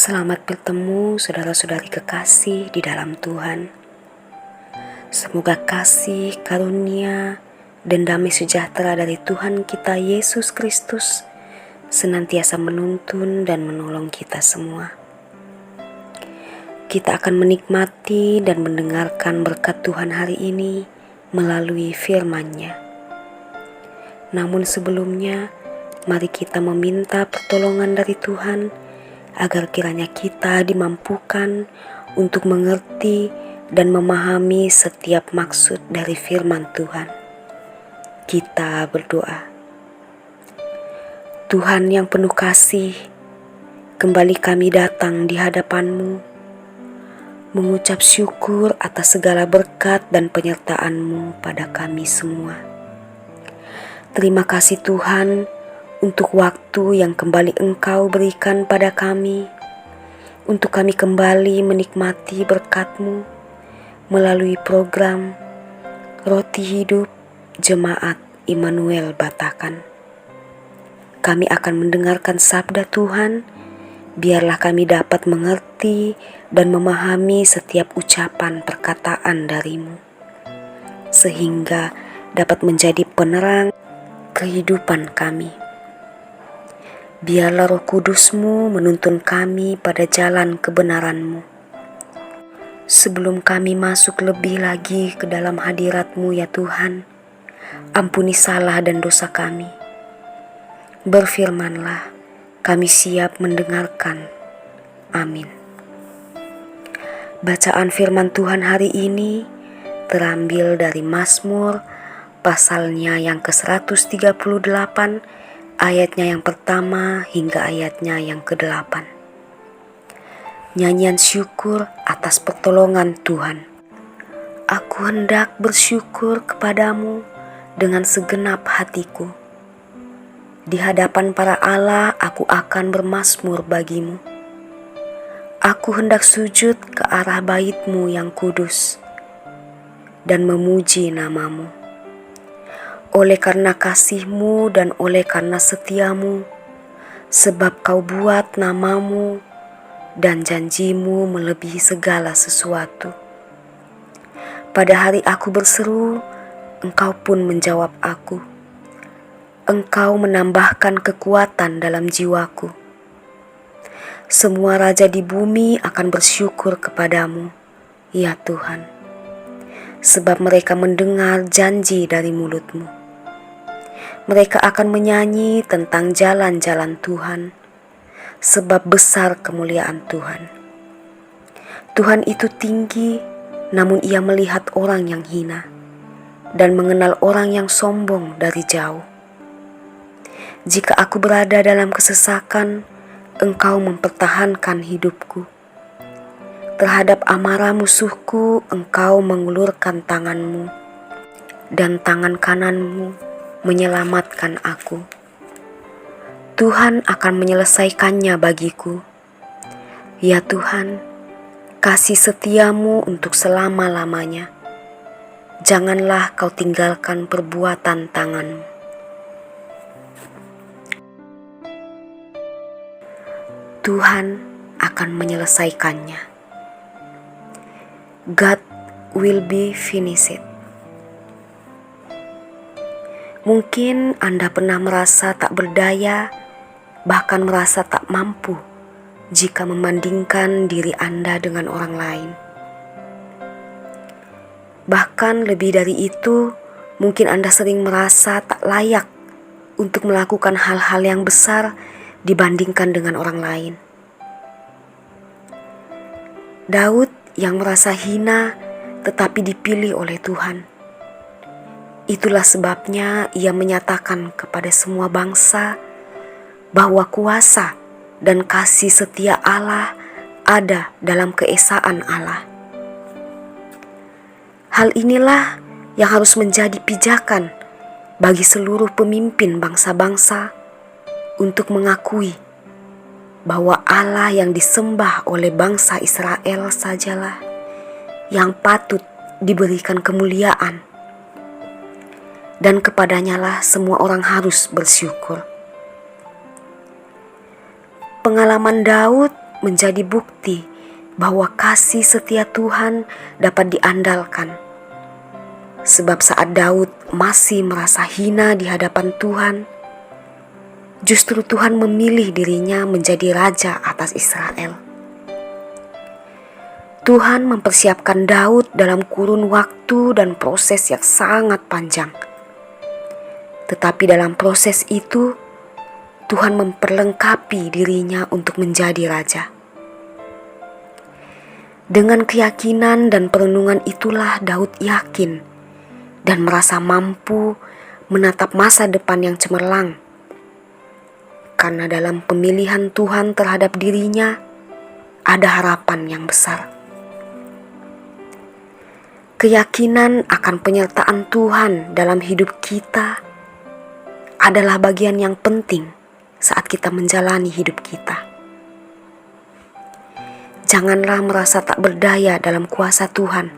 Selamat bertemu saudara-saudari kekasih di dalam Tuhan. Semoga kasih, karunia, dan damai sejahtera dari Tuhan kita Yesus Kristus senantiasa menuntun dan menolong kita semua. Kita akan menikmati dan mendengarkan berkat Tuhan hari ini melalui firman-Nya. Namun sebelumnya, mari kita meminta pertolongan dari Tuhan agar kiranya kita dimampukan untuk mengerti dan memahami setiap maksud dari firman Tuhan. Kita berdoa. Tuhan yang penuh kasih, kembali kami datang di hadapan-Mu, mengucap syukur atas segala berkat dan penyertaan-Mu pada kami semua. Terima kasih Tuhan, untuk waktu yang kembali Engkau berikan pada kami, untuk kami kembali menikmati berkat-Mu melalui program Roti Hidup Jemaat Immanuel Batakan. Kami akan mendengarkan sabda Tuhan, biarlah kami dapat mengerti dan memahami setiap ucapan perkataan dari-Mu, sehingga dapat menjadi penerang kehidupan kami. Biarlah Roh Kudus-Mu menuntun kami pada jalan kebenaran-Mu. Sebelum kami masuk lebih lagi ke dalam hadirat-Mu ya Tuhan, ampuni salah dan dosa kami. Berfirmanlah, kami siap mendengarkan. Amin. Bacaan firman Tuhan hari ini terambil dari Mazmur pasalnya yang ke-138, ayatnya yang pertama hingga ayatnya yang ke-8. Nyanyian syukur atas pertolongan Tuhan. Aku hendak bersyukur kepadamu dengan segenap hatiku. Di hadapan para Allah aku akan bermazmur bagimu. Aku hendak sujud ke arah bait-Mu yang kudus dan memuji nama-Mu. Oleh karena kasih-Mu dan oleh karena setia-Mu, sebab Kau buat nama-Mu dan janji-Mu melebihi segala sesuatu. Pada hari aku berseru, Engkau pun menjawab aku. Engkau menambahkan kekuatan dalam jiwaku. Semua raja di bumi akan bersyukur kepadamu, ya Tuhan, sebab mereka mendengar janji dari mulut-Mu. Mereka akan menyanyi tentang jalan-jalan Tuhan, sebab besar kemuliaan Tuhan. Tuhan itu tinggi, namun Ia melihat orang yang hina, dan mengenal orang yang sombong dari jauh. Jika aku berada dalam kesesakan, Engkau mempertahankan hidupku. Terhadap amarah musuhku, Engkau mengulurkan tangan-Mu, dan tangan kanan-Mu menyelamatkan aku. Tuhan akan menyelesaikannya bagiku. Ya Tuhan, kasih setia-Mu untuk selama-lamanya. Janganlah Kau tinggalkan perbuatan tangan-Mu. Tuhan akan menyelesaikannya. God will be finished. Mungkin Anda pernah merasa tak berdaya, bahkan merasa tak mampu jika membandingkan diri Anda dengan orang lain. Bahkan lebih dari itu, mungkin Anda sering merasa tak layak untuk melakukan hal-hal yang besar dibandingkan dengan orang lain. Daud yang merasa hina tetapi dipilih oleh Tuhan. Itulah sebabnya ia menyatakan kepada semua bangsa bahwa kuasa dan kasih setia Allah ada dalam keesaan Allah. Hal inilah yang harus menjadi pijakan bagi seluruh pemimpin bangsa-bangsa untuk mengakui bahwa Allah yang disembah oleh bangsa Israel sajalah yang patut diberikan kemuliaan, dan kepadanyalah semua orang harus bersyukur. Pengalaman Daud menjadi bukti bahwa kasih setia Tuhan dapat diandalkan. Sebab saat Daud masih merasa hina di hadapan Tuhan, justru Tuhan memilih dirinya menjadi raja atas Israel. Tuhan mempersiapkan Daud dalam kurun waktu dan proses yang sangat panjang. Tetapi dalam proses itu, Tuhan memperlengkapi dirinya untuk menjadi raja. Dengan keyakinan dan perenungan itulah Daud yakin dan merasa mampu menatap masa depan yang cemerlang. Karena dalam pemilihan Tuhan terhadap dirinya, ada harapan yang besar. Keyakinan akan penyertaan Tuhan dalam hidup kita adalah bagian yang penting saat kita menjalani hidup kita. Janganlah merasa tak berdaya dalam kuasa Tuhan,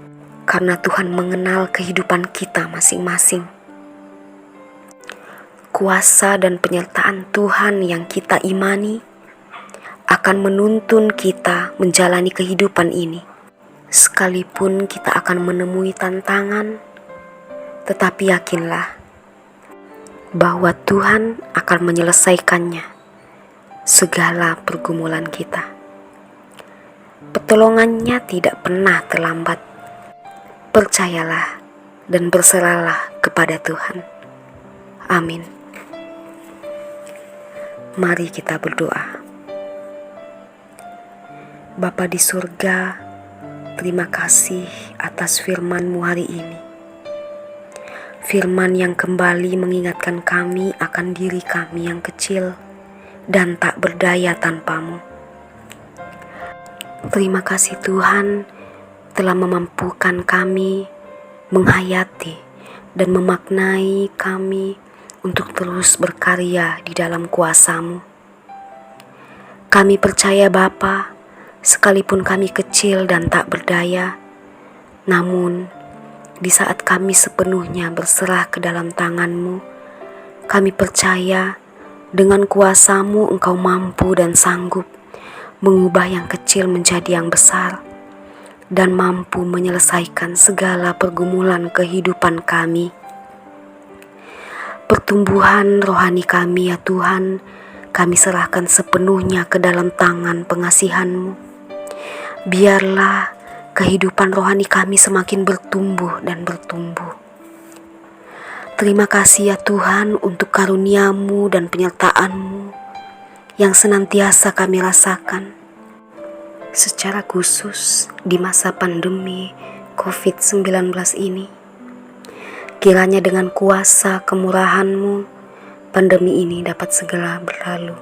karena Tuhan mengenal kehidupan kita masing-masing. Kuasa dan penyertaan Tuhan yang kita imani akan menuntun kita menjalani kehidupan ini. Sekalipun kita akan menemui tantangan, tetapi yakinlah bahwa Tuhan akan menyelesaikannya segala pergumulan kita. Pertolongannya tidak pernah terlambat. Percayalah dan berserahlah kepada Tuhan. Amin. Mari kita berdoa. Bapa di surga, terima kasih atas firman-Mu hari ini. Firman yang kembali mengingatkan kami akan diri kami yang kecil dan tak berdaya tanpa-Mu. Terima kasih Tuhan telah memampukan kami menghayati dan memaknai kami untuk terus berkarya di dalam kuasa-Mu. Kami percaya Bapa, sekalipun kami kecil dan tak berdaya, namun di saat kami sepenuhnya berserah ke dalam tangan-Mu, kami percaya dengan kuasa-Mu Engkau mampu dan sanggup mengubah yang kecil menjadi yang besar dan mampu menyelesaikan segala pergumulan kehidupan kami. Pertumbuhan rohani kami ya Tuhan, kami serahkan sepenuhnya ke dalam tangan pengasihan-Mu. Biarlah kehidupan rohani kami semakin bertumbuh dan bertumbuh. Terima kasih ya Tuhan untuk karunia-Mu dan penyertaan-Mu yang senantiasa kami rasakan. Secara khusus di masa pandemi COVID-19 ini, kiranya dengan kuasa kemurahan-Mu, pandemi ini dapat segera berlalu.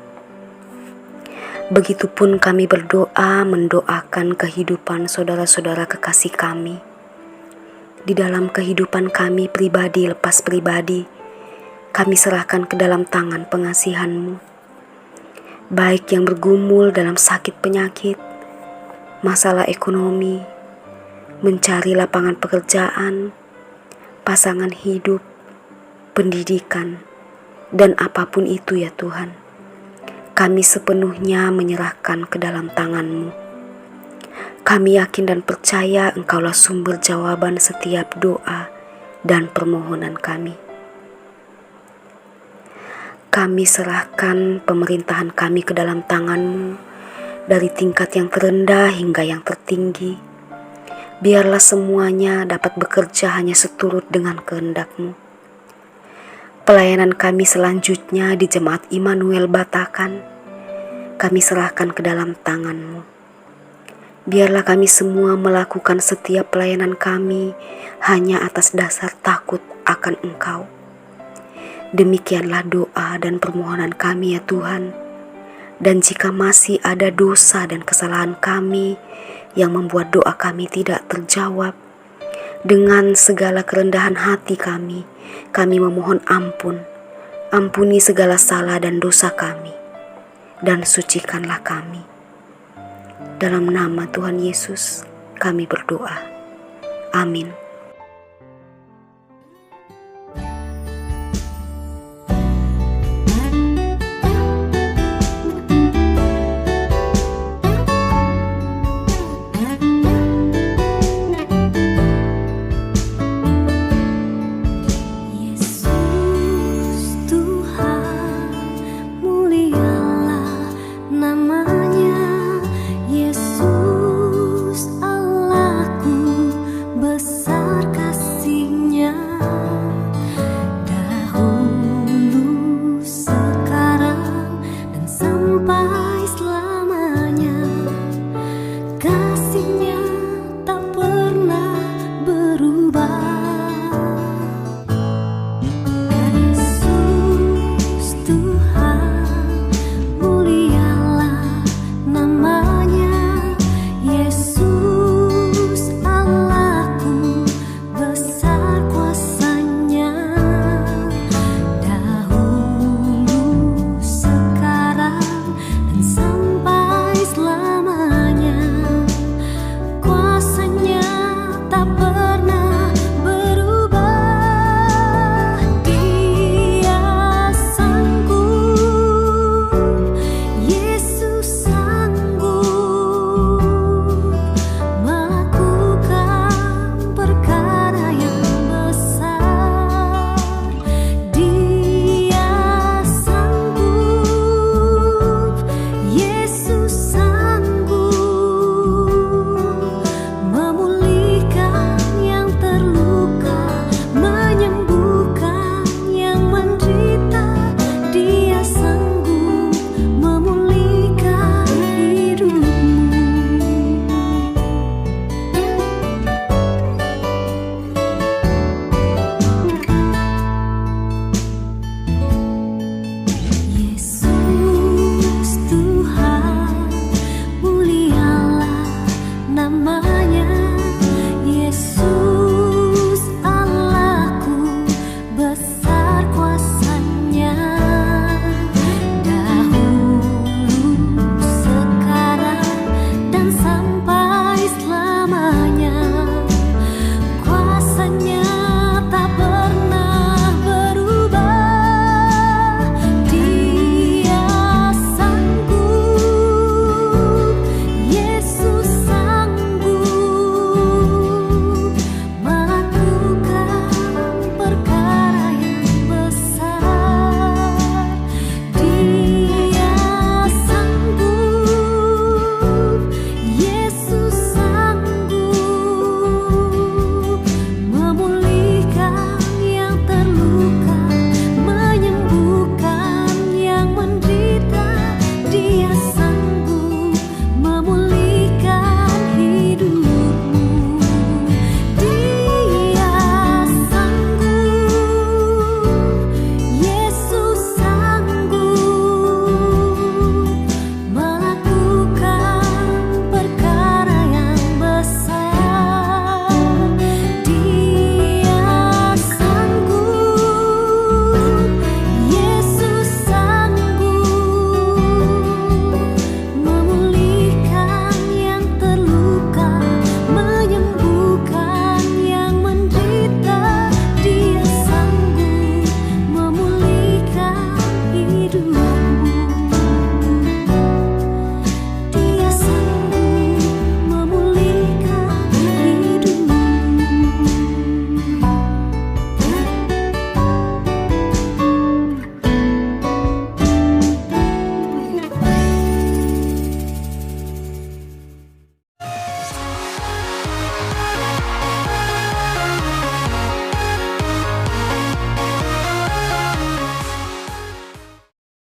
Begitupun kami berdoa mendoakan kehidupan saudara-saudara kekasih kami. Di dalam kehidupan kami pribadi lepas pribadi, kami serahkan ke dalam tangan pengasihan-Mu. Baik yang bergumul dalam sakit penyakit, masalah ekonomi, mencari lapangan pekerjaan, pasangan hidup, pendidikan, dan apapun itu ya Tuhan. Kami sepenuhnya menyerahkan ke dalam tangan-Mu. Kami yakin dan percaya Engkaulah sumber jawaban setiap doa dan permohonan kami. Kami serahkan pemerintahan kami ke dalam tangan-Mu, dari tingkat yang terendah hingga yang tertinggi. Biarlah semuanya dapat bekerja hanya seturut dengan kehendak-Mu. Pelayanan kami selanjutnya di Jemaat Immanuel Batakan, kami serahkan ke dalam tangan-Mu. Biarlah kami semua melakukan setiap pelayanan kami hanya atas dasar takut akan Engkau. Demikianlah doa dan permohonan kami ya Tuhan. Dan jika masih ada dosa dan kesalahan kami yang membuat doa kami tidak terjawab, dengan segala kerendahan hati kami memohon ampun. Ampuni segala salah dan dosa kami, dan sucikanlah kami. Dalam nama Tuhan Yesus kami berdoa. Amin.